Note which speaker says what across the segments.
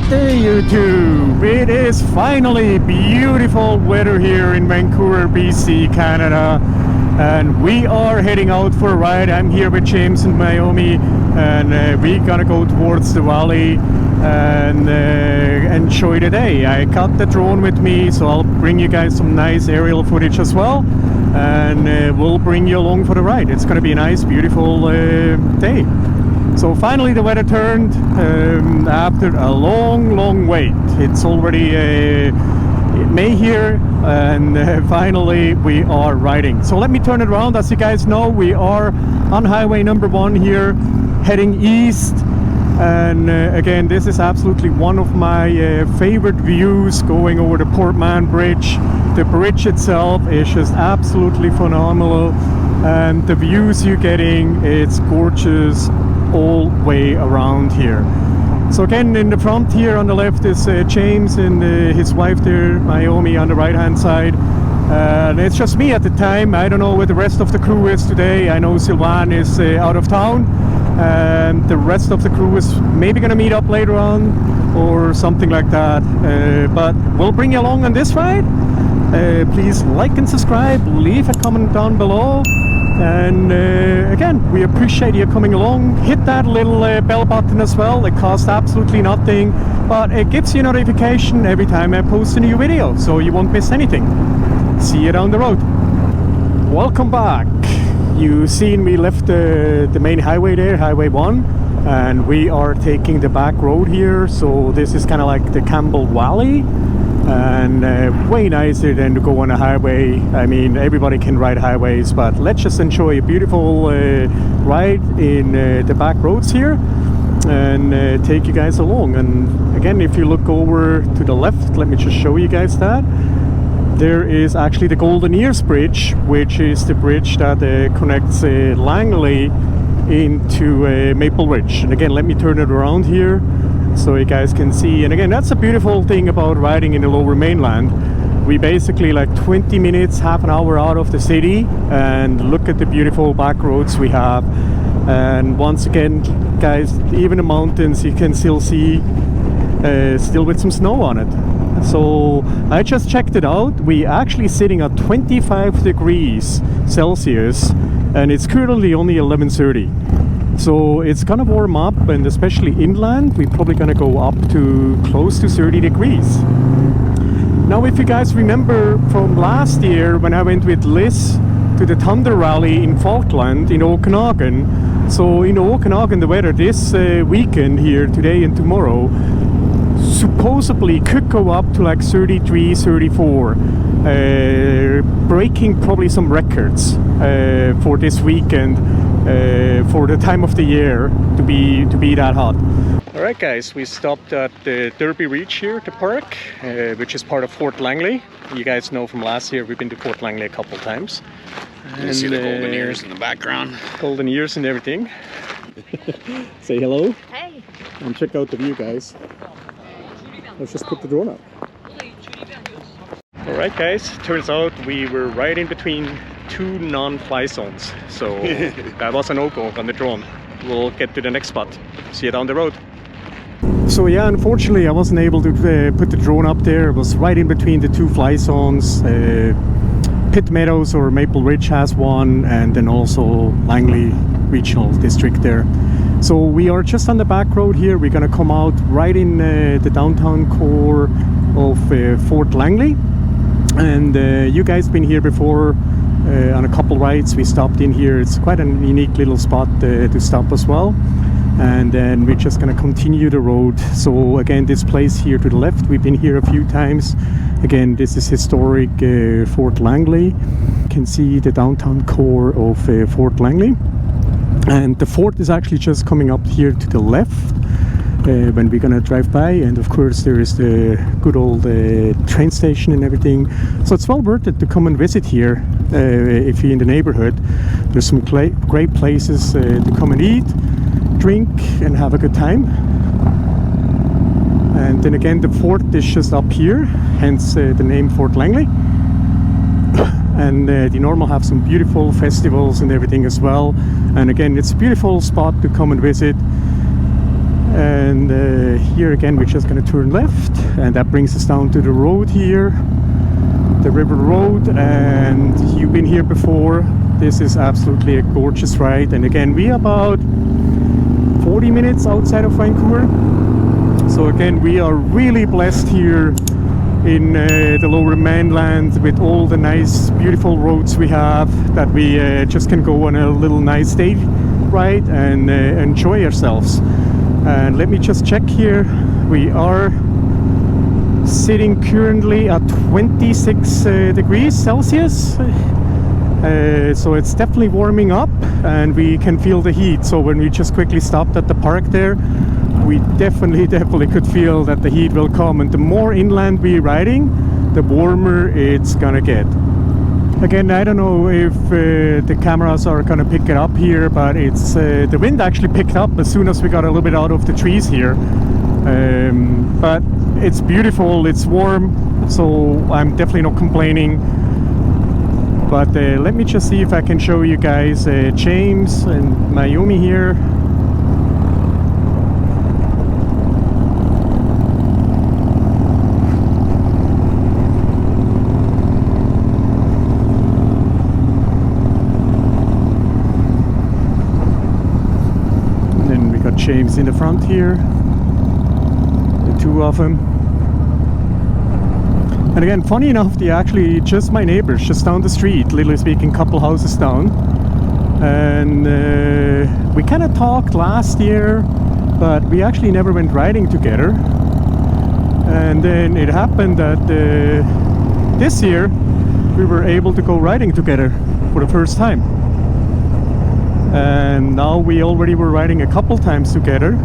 Speaker 1: day, YouTube! It is finally beautiful weather here in Vancouver, BC, Canada, and we are heading out for a ride. I'm here with James and Mayumi, and we're gonna go towards the valley and enjoy the day. I got the drone with me, so I'll bring you guys some nice aerial footage as well, and we'll bring you along for the ride. It's gonna be a nice, beautiful day. So finally the weather turned after a long wait. It's already May here, and finally we are riding. So let me turn it around. As you guys know, we are on highway number 1 here, heading east. And again, this is absolutely one of my favorite views, going over the Port Mann Bridge. The bridge itself is just absolutely phenomenal, and the views you're getting, it's gorgeous all way around here. So again, in the front here on the left is James and his wife there, Mayumi, on the right hand side. And it's just me at the time. I don't know where the rest of the crew is today. I know Sylvain is out of town, and the rest of the crew is maybe gonna meet up later on or something like that. But we'll bring you along on this ride. Please like and subscribe, leave a comment down below. And again, we appreciate you coming along. Hit that little bell button as well. It costs absolutely nothing, but it gives you a notification every time I post a new video, so you won't miss anything. See you down the road. Welcome back. You've seen we left the main highway there, Highway 1, and we are taking the back road here. So this is kind of like the Campbell Valley, and way nicer than to go on a highway. I mean, everybody can ride highways, but let's just enjoy a beautiful ride in the back roads here, and take you guys along. And again, if you look over to the left, let me just show you guys that. There is actually the Golden Ears Bridge, which is the bridge that connects Langley into Maple Ridge. And again, let me turn it around here so you guys can see. And again, that's a beautiful thing about riding in the Lower Mainland. We basically like 20 minutes, half an hour out of the city, and look at the beautiful back roads we have. And once again, guys, even the mountains you can still see still with some snow on it. So I just checked it out. We actually sitting at 25 degrees Celsius, and it's currently only 11:30. So it's gonna warm up, and especially inland, we're probably gonna go up to close to 30 degrees. Now, if you guys remember from last year when I went with Liz to the Thunder Rally in Falkland in Okanagan. So in Okanagan, the weather this weekend here, today and tomorrow, supposedly could go up to like 33, 34, breaking probably some records for this weekend, for the time of the year to be that hot. All right, guys, we stopped at the Derby Reach here, the park, which is part of Fort Langley. You guys know from last year we've been to Fort Langley a couple times.
Speaker 2: You see the golden ears in the background.
Speaker 1: Golden ears and everything. Say hello.
Speaker 3: Hey.
Speaker 1: And check out the view, guys. Let's just put the drone up. Alright guys, turns out we were right in between 2 non-fly zones. So that was a no-go on the drone. We'll get to the next spot. See you down the road. So yeah, unfortunately I wasn't able to put the drone up there. It was right in between the 2 fly zones. Pitt Meadows or Maple Ridge has one, and then also Langley Regional District there. So we are just on the back road here. We're gonna come out right in the downtown core of Fort Langley, and you guys been here before on a couple rides. We stopped in here. It's quite a unique little spot to stop as well, and then we're just gonna continue the road. So again, this place here to the left, we've been here a few times. Again, this is historic Fort Langley. You can see the downtown core of Fort Langley. And the fort is actually just coming up here to the left when we're gonna drive by, and of course there is the good old train station and everything. So it's well worth it to come and visit here if you're in the neighborhood. There's some great places to come and eat, drink, and have a good time. And then again, the fort is just up here, hence the name Fort Langley. And they normally have some beautiful festivals and everything as well. And again, it's a beautiful spot to come and visit. And here again we're just going to turn left, and that brings us down to the road here, the river road. And you've been here before. This is absolutely a gorgeous ride, and again we are about 40 minutes outside of Vancouver. So again, we are really blessed here in the lower mainland with all the nice beautiful roads we have, that we just can go on a little nice day ride and enjoy ourselves. And let me just check here. We are sitting currently at 26 degrees Celsius. So it's definitely warming up, and we can feel the heat. So when we just quickly stopped at the park there, we definitely could feel that the heat will come. And the more inland we're riding, the warmer it's gonna get. Again, I don't know if the cameras are gonna pick it up here, but it's the wind actually picked up as soon as we got a little bit out of the trees here. But it's beautiful, it's warm, so I'm definitely not complaining. But let me just see if I can show you guys James and Mayumi here. James in the front here, the two of them. And again, funny enough, they're actually just my neighbors, just down the street, literally speaking, couple houses down. And we kind of talked last year, but we actually never went riding together. And then it happened that this year we were able to go riding together for the first time. And now we already were riding a couple times together.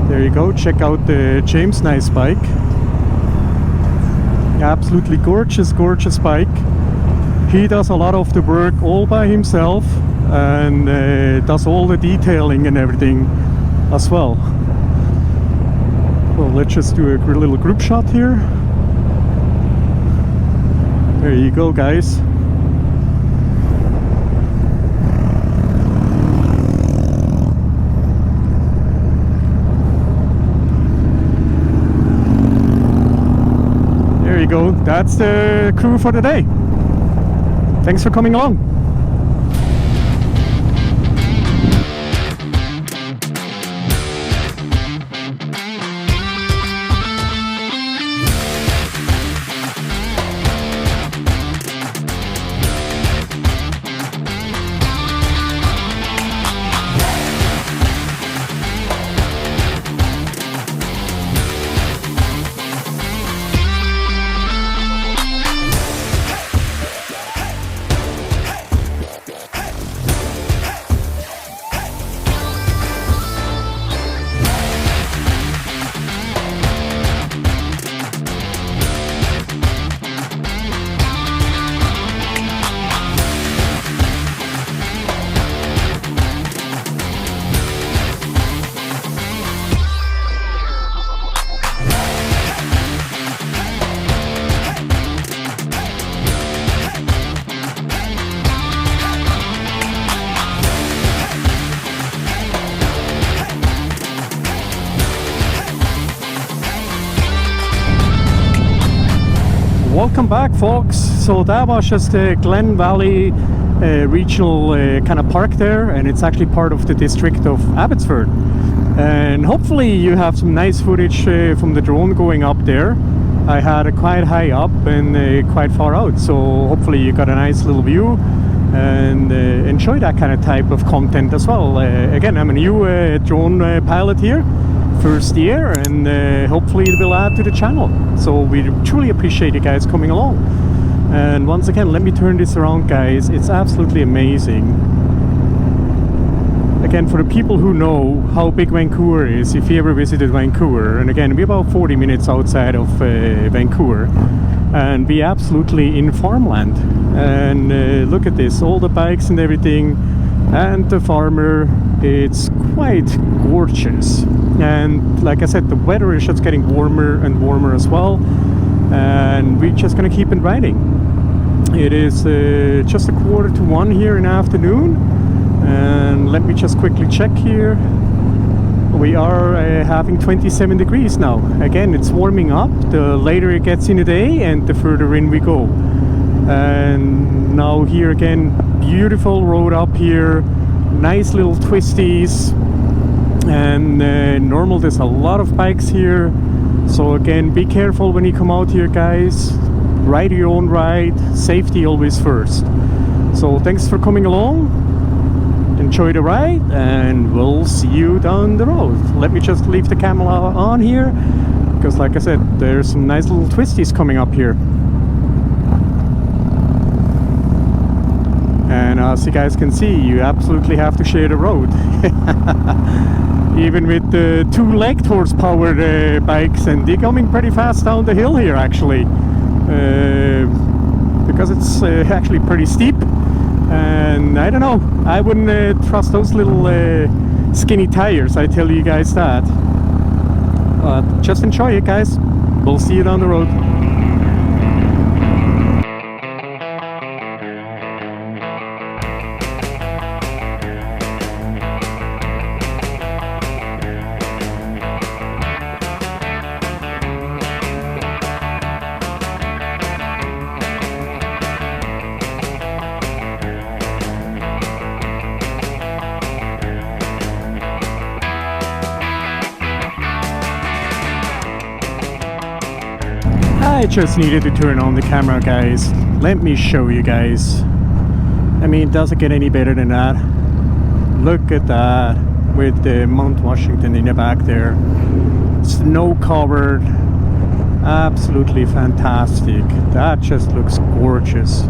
Speaker 1: There you go, check out the James' nice bike. Absolutely gorgeous bike. He does a lot of the work all by himself, and does all the detailing and everything as well. Well, let's just do a little group shot here. There you go, guys. There you go, that's the crew for the day. Thanks for coming along. Welcome back, folks. So that was just the Glen Valley regional kind of park there, and it's actually part of the district of Abbotsford. And hopefully you have some nice footage from the drone going up there. I had it quite high up and quite far out, so hopefully you got a nice little view and enjoy that kind of type of content as well. Again, I'm a new drone pilot here, first year, and hopefully it will add to the channel. So we truly appreciate you guys coming along. And once again, let me turn this around, guys. It's absolutely amazing. Again, for the people who know how big Vancouver is, if you ever visited Vancouver, and again, we're about 40 minutes outside of Vancouver, and we're absolutely in farmland. And look at this, all the bikes and everything, and the farmer. It's quite gorgeous. And like I said, the weather is just getting warmer and warmer as well, and we're just gonna keep it riding. It is just 1:45 here in the afternoon, And let me just quickly check here. We are having 27 degrees now. Again, it's warming up the later it gets in the day and the further in we go. And now here again, beautiful road up here, nice little twisties. And normal, there's a lot of bikes here. So again, be careful when you come out here, guys. Ride your own ride, safety always first. So thanks for coming along. Enjoy the ride, and we'll see you down the road. Let me just leave the camera on here, because like I said, there's some nice little twisties coming up here. And as you guys can see, you absolutely have to share the road. Even with the 2 leg horsepower bikes, and they're coming pretty fast down the hill here actually, because it's actually pretty steep. And I don't know, I wouldn't trust those little skinny tires, I tell you guys that. Just enjoy it, guys. We'll see you down the road. I just needed to turn on the camera, guys. Let me show you guys. I mean, it doesn't get any better than that. Look at that, with the Mount Washington in the back there. Snow covered. Absolutely fantastic. That just looks gorgeous.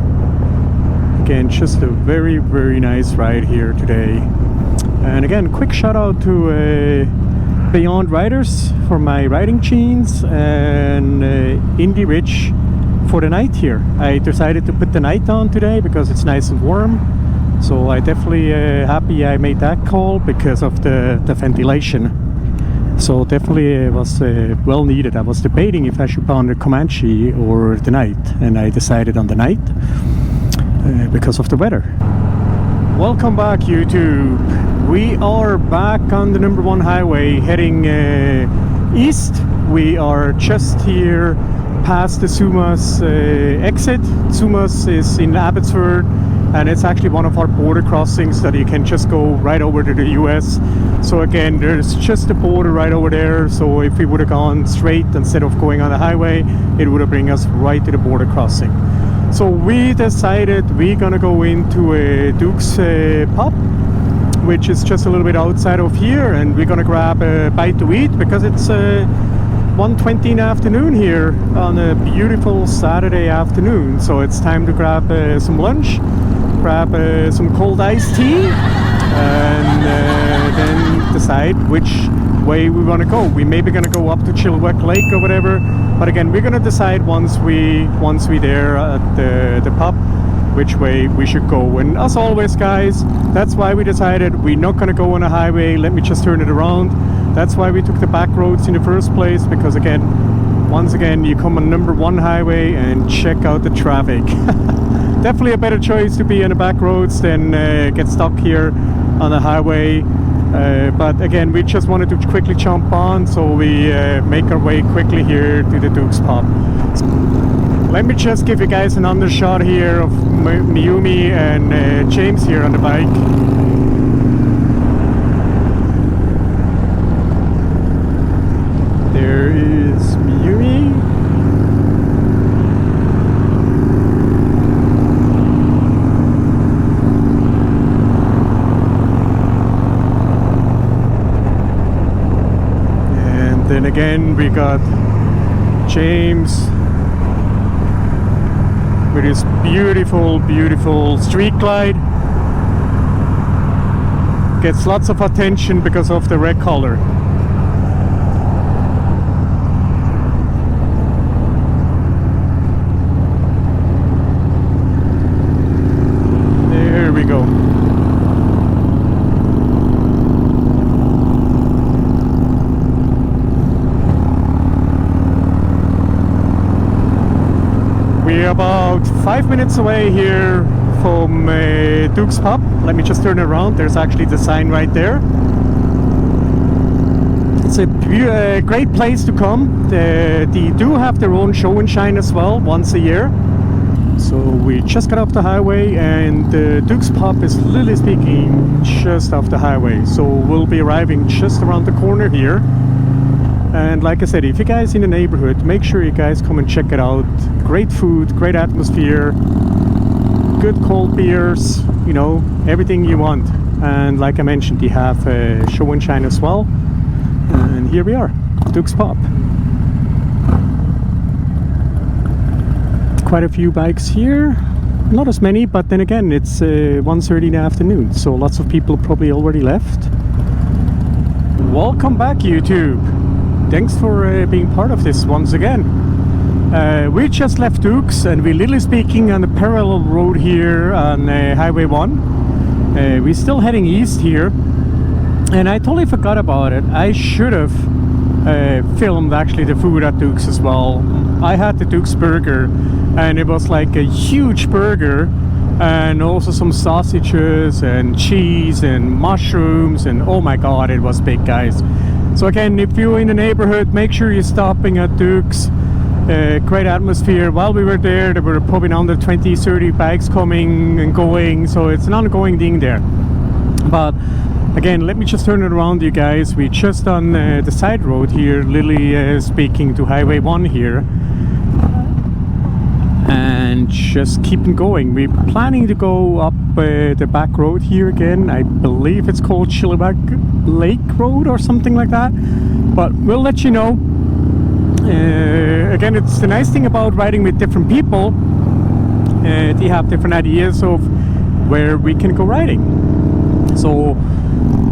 Speaker 1: Again, just a very, very nice ride here today. And again, quick shout out to Beyond Riders for my riding jeans, and Indie Rich for the night here. I decided to put the night on today because it's nice and warm. So I definitely happy I made that call because of the ventilation. So definitely it was well needed. I was debating if I should put on the Comanche or the night, and I decided on the night because of the weather. Welcome back, YouTube. We are back on the number 1 highway heading east. We are just here past the Sumas exit. Sumas is in Abbotsford, and it's actually one of our border crossings that you can just go right over to the US. So again, there's just a border right over there. So if we would have gone straight instead of going on the highway, it would have bring us right to the border crossing. So we decided we're gonna go into a Duke's pub, which is just a little bit outside of here, and we're gonna grab a bite to eat because it's 1:20 in the afternoon here on a beautiful Saturday afternoon. So it's time to grab some lunch, grab some cold iced tea, and then decide which way we want to go. We may be gonna go up to Chilliwack Lake or whatever, but again, we're gonna decide once we there at the pub which way we should go. And as always, guys, that's why we decided we're not gonna go on a highway. Let me just turn it around. That's why we took the back roads in the first place, because again, once again, you come on number 1 highway and check out the traffic. Definitely a better choice to be on the back roads than get stuck here on the highway. But again, we just wanted to quickly jump on, so we make our way quickly here to the Duke's pub. Let me just give you guys an undershot here of Mayumi and James here on the bike. There is Mayumi. And then again we got James with his beautiful, beautiful street glide. Gets lots of attention because of the red color. There we go. We're about 5 minutes away here from Duke's Pub. Let me just turn around. There's actually the sign right there. It's a great place to come. They do have their own show and shine as well, once a year. So we just got off the highway, and Duke's Pub is literally speaking just off the highway. So we'll be arriving just around the corner here. And like I said, if you guys in the neighborhood, make sure you guys come and check it out. Great food, great atmosphere, good cold beers, you know, everything you want. And like I mentioned, they have a show and shine as well. And here we are, Duke's Pub. Quite a few bikes here, not as many, but then again, it's 1:30 in the afternoon, so lots of people probably already left. Welcome back, YouTube. Thanks for being part of this once again. We just left Duke's, and we're literally speaking on the parallel road here on Highway 1. We're still heading east here, and I totally forgot about it. I should have filmed actually the food at Duke's as well. I had the Duke's burger, and it was like a huge burger, and also some sausages and cheese and mushrooms, and oh my god, it was big, guys. So again, if you're in the neighborhood, make sure you're stopping at Duke's. Great atmosphere. While we were there were probably under 20-30 bikes coming and going, so it's an ongoing thing there. But again, let me just turn it around, you guys. We're just on the side road here, literally speaking to Highway 1 here. And just keeping going. We're planning to go up the back road here again. I believe it's called Chilliwack Lake Road or something like that. But we'll let you know. Again, it's the nice thing about riding with different people. They have different ideas of where we can go riding. So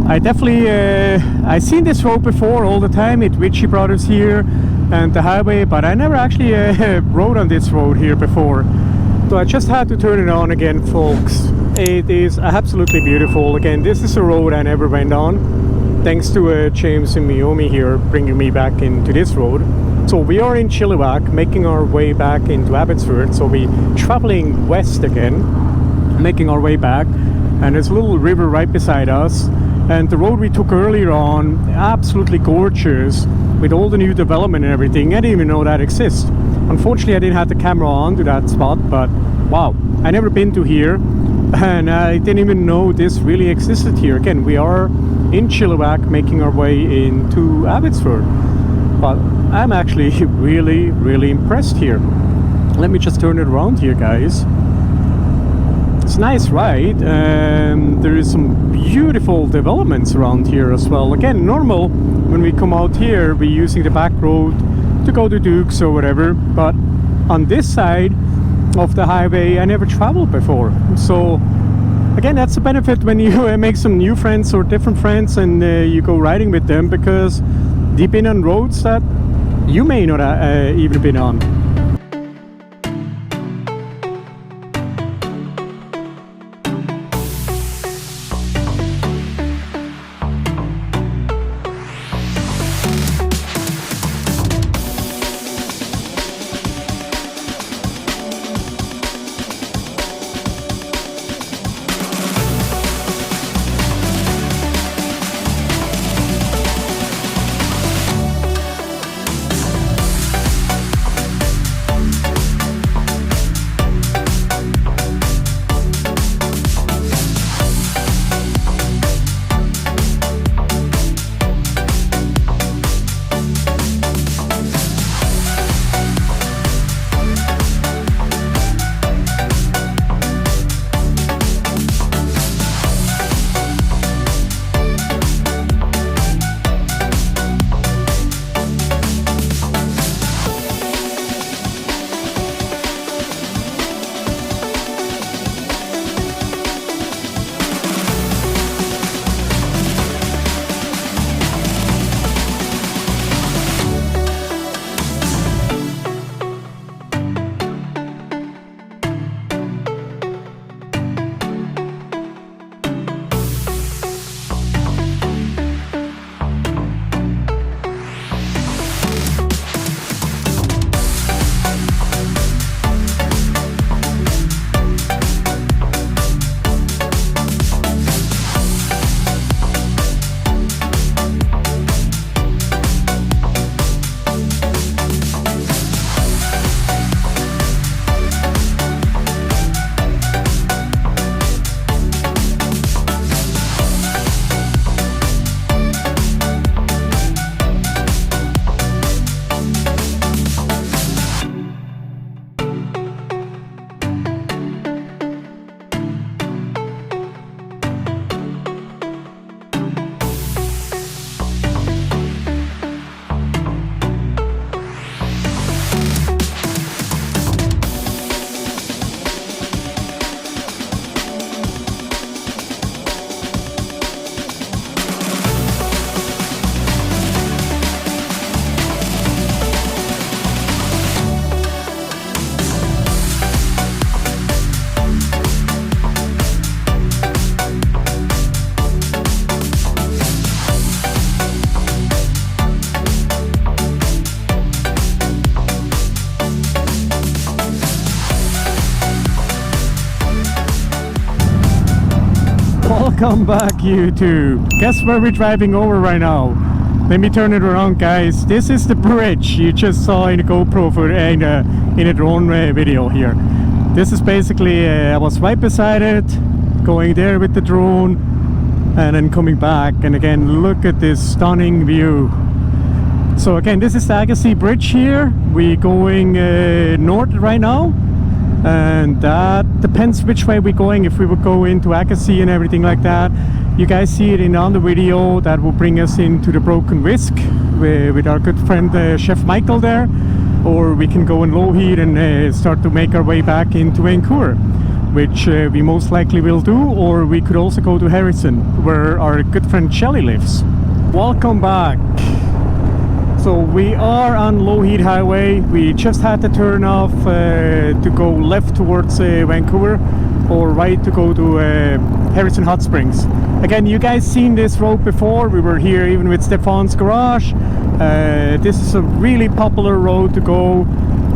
Speaker 1: I definitely I seen this road before all the time at Ritchie Brothers here and the highway, but I never actually rode on this road here before. So I just had to turn it on again, folks. It is absolutely beautiful. Again, this is a road I never went on. Thanks to James and Mayumi here bringing me back into this road. So we are in Chilliwack, making our way back into Abbotsford. So we're traveling west again, making our way back. And there's a little river right beside us. And the road we took earlier on, absolutely gorgeous, with all the new development and everything. I didn't even know that exists. Unfortunately, I didn't have the camera on to that spot, but wow, I never been to here, and I didn't even know this really existed here. Again, we are in Chilliwack, making our way into Abbotsford. But I'm actually really, really impressed here. Let me just turn it around here, guys. It's nice, right? There is some beautiful developments around here as well. Again, normal when we come out here, we're using the back road to go to Duke's or whatever. But on this side of the highway, I never traveled before. So again, that's a benefit when you make some new friends or different friends, and you go riding with them, because they've been on roads that you may not even been on. Welcome back, YouTube. Guess where we're driving over right now? Let me turn it around, guys. This is the bridge you just saw in the GoPro in a drone video here. This is basically, I was right beside it, going there with the drone, and then coming back. And again, look at this stunning view. So again, this is the Agassiz bridge here. We're going north right now. And that depends which way we're going. If we would go into Agassiz and everything like that, you guys see it in the video. That will bring us into the Broken Whisk with our good friend Chef Michael there, or we can go in low heat and start to make our way back into Vancouver, which we most likely will do. Or we could also go to Harrison, where our good friend Shelly lives. Welcome back. So we are on low heat highway. We just had to turn off to go left towards Vancouver, or right to go to Harrison Hot Springs. Again, you guys seen this road before. We were here even with Stefan's garage. This is a really popular road to go.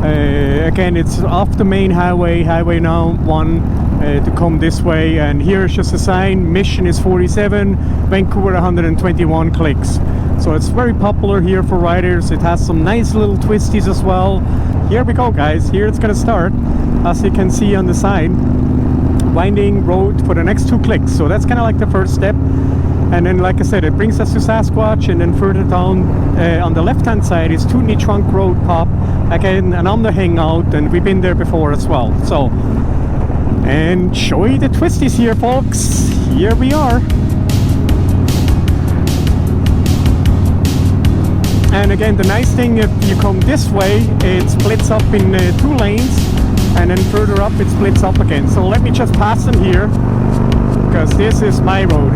Speaker 1: Again, it's off the main highway, Highway 1, to come this way. And here's just a sign, Mission is 47, Vancouver 121 clicks. So it's very popular here for riders. It has some nice little twisties as well. Here we go, guys. Here it's gonna start, as you can see on the side. Winding road for the next 2 clicks. So that's kind of like the first step. And then, like I said, it brings us to Sasquatch, and then further down on the left-hand side is Tootney Trunk Road Pop. Again, another hangout, and we've been there before as well. So, enjoy the twisties here, folks. Here we are. And again, the nice thing, if you come this way, it splits up in 2 lanes, and then further up it splits up again. So let me just pass them here, because this is my road.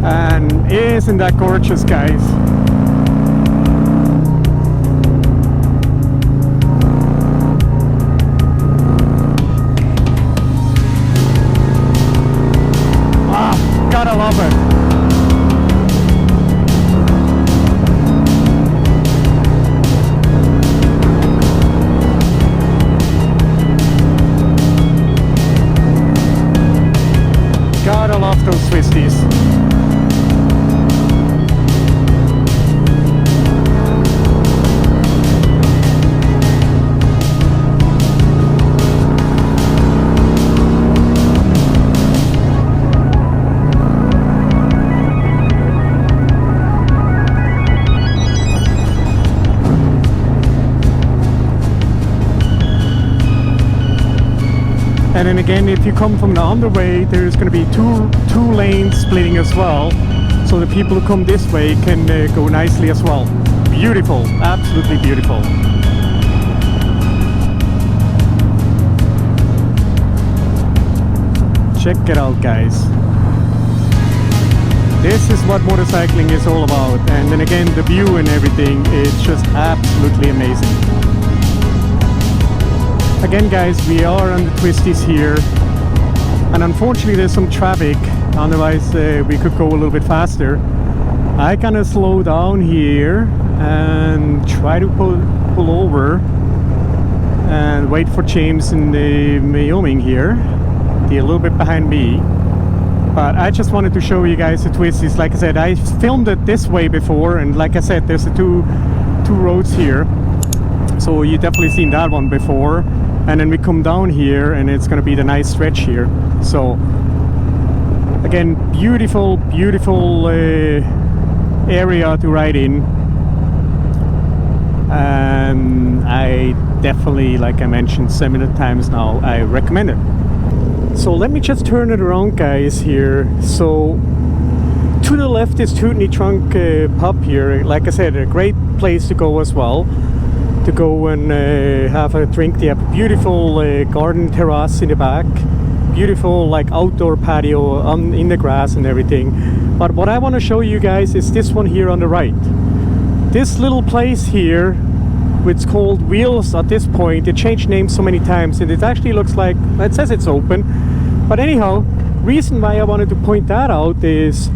Speaker 1: And isn't that gorgeous, guys? Gotta love it. Gotta love those twisties. And then again, if you come from the underway, there's going to be two lanes splitting as well, so the people who come this way can go nicely as well. Beautiful, absolutely beautiful. Check it out, guys. This is what motorcycling is all about. And then again, the view and everything is just absolutely amazing. Again, guys, we are on the twisties here, and unfortunately there's some traffic, otherwise we could go a little bit faster. I kind slow down here and try to pull over and wait for James and Mayumi here. They're a little bit behind me, but I just wanted to show you guys the twisties. Like I said, I filmed it this way before, and like I said, there's the two roads here, so you definitely seen that one before. And then we come down here, and it's going to be the nice stretch here. So again, beautiful area to ride in. I definitely, like I mentioned so many times now, I recommend it. So let me just turn it around, guys, here. So to the left is Tootney Trunk Pub here. Like I said, a great place to go as well, to go and have a drink. They have a beautiful garden terrace in the back, beautiful like outdoor patio in the grass and everything. But what I want to show you guys is this one here on the right. This little place here, it's called Wheels at this point. They changed names so many times, and it actually looks like, it says it's open, but anyhow, reason why I wanted to point that out is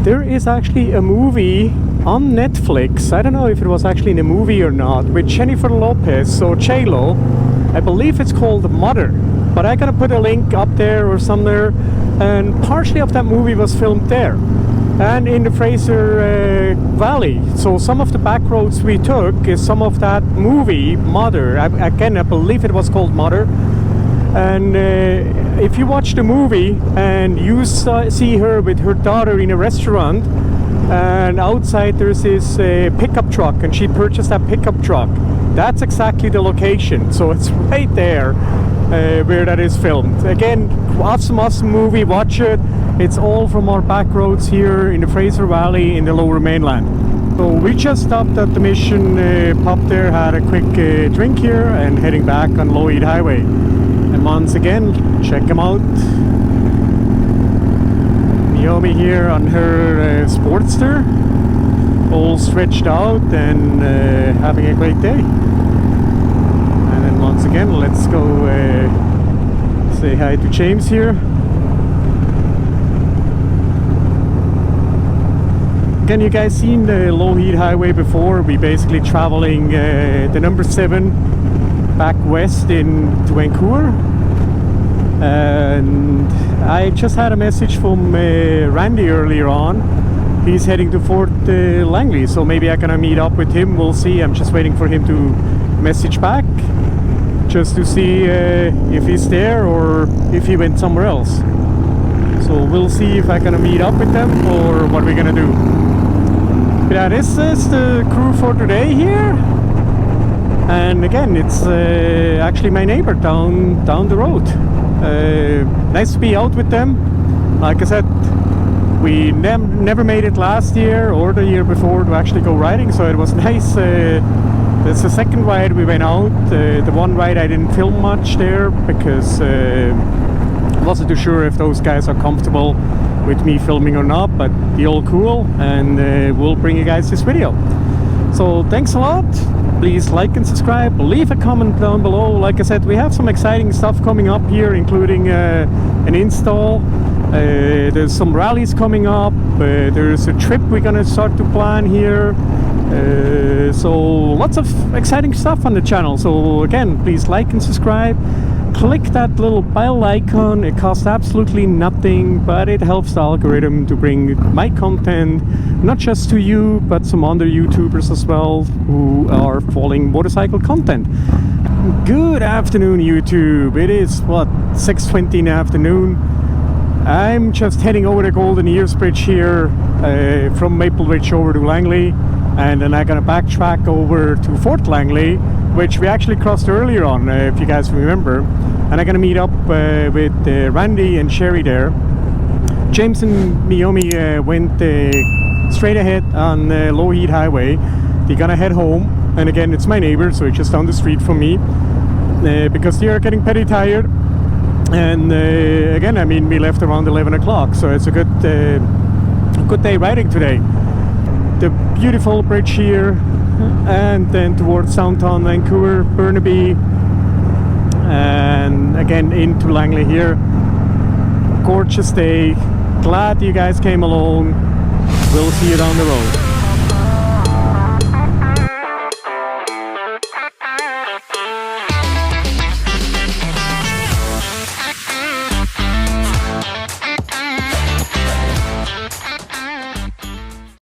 Speaker 1: there is actually a movie on Netflix. I don't know if it was actually in a movie or not, with Jennifer Lopez, so J-Lo. I believe it's called Mother, but I gotta put a link up there or somewhere. And partially of that movie was filmed there and in the Fraser Valley. So some of the back roads we took is some of that movie, Mother. Again, I believe it was called Mother. And if you watch the movie and you see her with her daughter in a restaurant, and outside there's this pickup truck, and she purchased that pickup truck, that's exactly the location. So it's right there where that is filmed. Again, awesome movie, watch it. It's all from our back roads here in the Fraser Valley in the Lower Mainland. So we just stopped at the Mission pub there, had a quick drink here, and heading back on Lloyd Highway. And once again, check them out. Mayumi here on her Sportster, all stretched out and having a great day. And then once again, let's go say hi to James here. Again, you guys seen the low heat highway before? We basically traveling the number 7 back west into Vancouver. And I just had a message from Randy earlier on. He's heading to Fort Langley, so maybe I'm gonna meet up with him. We'll see. I'm just waiting for him to message back just to see if he's there or if he went somewhere else. So we'll see if I'm gonna meet up with them or what we're gonna do. Yeah, this is the crew for today here. And again, it's actually my neighbor down the road. Nice to be out with them. Like I said, we never made it last year or the year before to actually go riding, so it was nice. It's the second ride we went out. The one ride I didn't film much there because I wasn't too sure if those guys are comfortable with me filming or not, but they're all cool, and we'll bring you guys this video. So thanks a lot. Please like and subscribe, leave a comment down below. Like I said, we have some exciting stuff coming up here, including an install. There's some rallies coming up. There's a trip we're gonna start to plan here. So lots of exciting stuff on the channel. So again, please like and subscribe. Click that little bell icon. It costs absolutely nothing, but it helps the algorithm to bring my content not just to you, but some other YouTubers as well who are following motorcycle content. Good afternoon, YouTube. It is what, 6:20 in the afternoon. I'm just heading over the Golden Ears Bridge here from Maple Ridge over to Langley, and then I'm gonna backtrack over to Fort Langley, which we actually crossed earlier on, if you guys remember. And I'm gonna meet up with Randy and Sherry there. James and Mayumi went straight ahead on Low Heat Highway. They're gonna head home, and again, it's my neighbor, so it's just down the street from me, because they are getting pretty tired. And again, I mean, we left around 11 o'clock, so it's a good day riding today. The beautiful bridge here, and then towards downtown Vancouver, Burnaby, and again into Langley here. Gorgeous day. Glad you guys came along. We'll see you down the road.